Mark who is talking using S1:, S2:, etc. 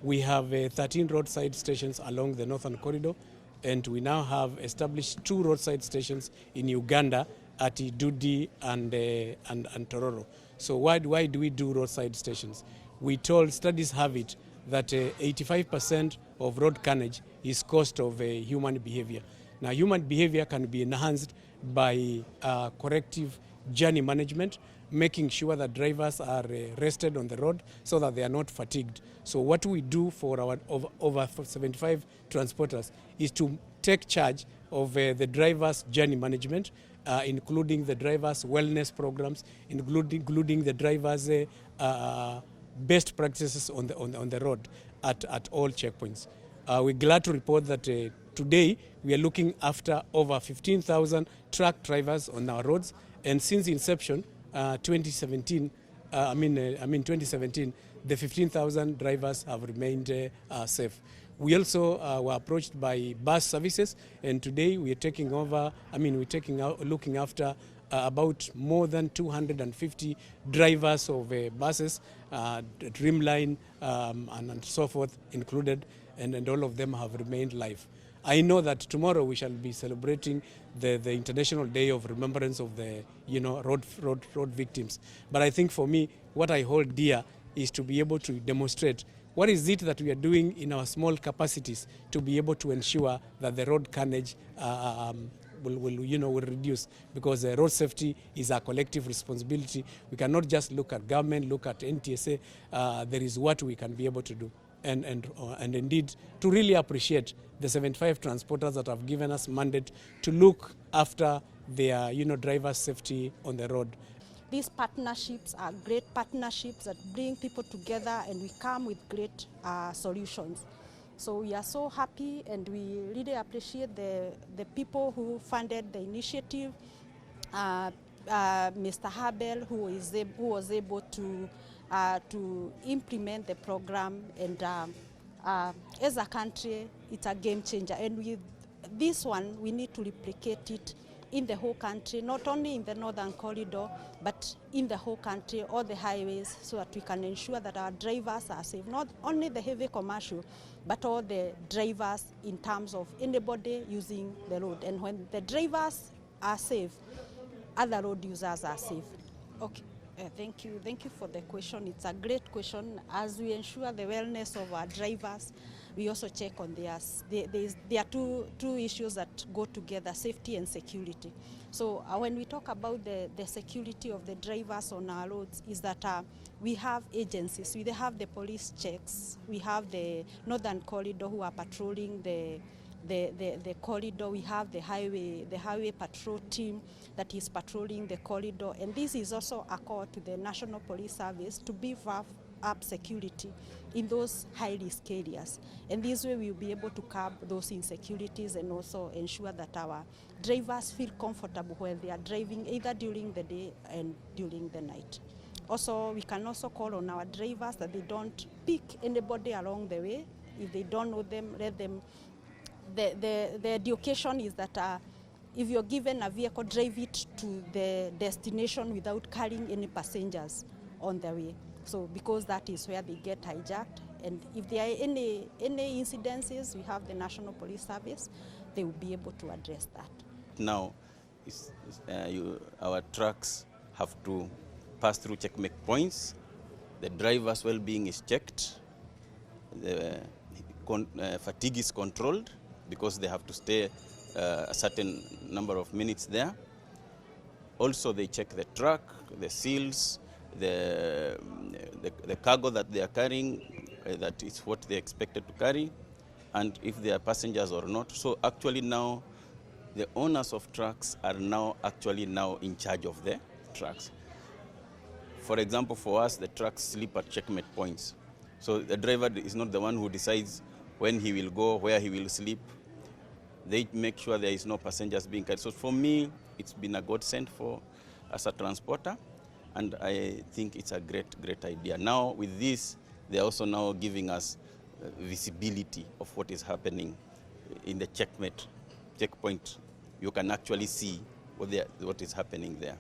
S1: We have 13 roadside stations along the northern corridor, and we now have established 2 roadside stations in Uganda at Idudi and Tororo. So why do we do roadside stations? We told, studies have it, that 85% of road carnage is caused of human behavior. Now, human behavior can be enhanced by corrective journey management, making sure that drivers are rested on the road so that they are not fatigued. So what we do for our over 75 transporters is to take charge of the drivers' journey management, including the drivers' wellness programs, including the drivers' best practices on the road at all checkpoints. We're glad to report that today we are looking after over 15,000 truck drivers on our roads, and since inception, 2017, the 15,000 drivers have remained safe. We also were approached by bus services, and today we are taking over. Looking after about more than 250 drivers of buses, Dreamline and so forth included, and all of them have remained live. I know that tomorrow we shall be celebrating the International Day of Remembrance of the road victims. But I think for me, what I hold dear is to be able to demonstrate what is it that we are doing in our small capacities to be able to ensure that the road carnage will reduce, because road safety is our collective responsibility. We cannot just look at government, look at NTSA. There is what we can be able to do. And indeed, to really appreciate the 75 transporters that have given us mandate to look after their drivers' safety on the road.
S2: These partnerships are great partnerships that bring people together, and we come with great solutions. So we are so happy, and we really appreciate the people who funded the initiative. Mr. Habel, who was able to implement the program, and as a country, it's a game changer. And with this one, we need to replicate it in the whole country, not only in the northern corridor, but in the whole country, all the highways, so that we can ensure that our drivers are safe, not only the heavy commercial, but all the drivers in terms of anybody using the road. And when the drivers are safe, other road users are safe. Okay. Thank you for the question. It's a great question. As we ensure the wellness of our drivers, we also check on theirs. There are two issues that go together: safety and security. So when we talk about the security of the drivers on our roads, is that we have agencies. We have the police checks. We have the Northern Corridor who are patrolling the corridor. We have the highway patrol team that is patrolling the corridor, and this is also a call to the National Police Service to beef up security in those high-risk areas. And this way we'll be able to curb those insecurities and also ensure that our drivers feel comfortable when they are driving, either during the day and during the night. Also, we can also call on our drivers that they don't pick anybody along the way. If they don't know them, let them. The education is that if you're given a vehicle, drive it to the destination without carrying any passengers on the way. So because that is where they get hijacked, and if there are any incidences, we have the National Police Service, they will be able to address that.
S3: Now, our trucks have to pass through checkmate points. The driver's well-being is checked. The fatigue is controlled, because they have to stay a certain number of minutes there. Also, they check the truck, the seals, the cargo that they are carrying, that is what they expected to carry, and if they are passengers or not. So actually now, the owners of trucks are now in charge of the trucks. For example, for us, the trucks sleep at checkmate points. So the driver is not the one who decides when he will go, where he will sleep. They make sure there is no passengers being carried. So for me, it's been a godsend as a transporter, and I think it's a great idea. Now with this, they're also now giving us visibility of what is happening in the checkpoint. You can actually see what is happening there.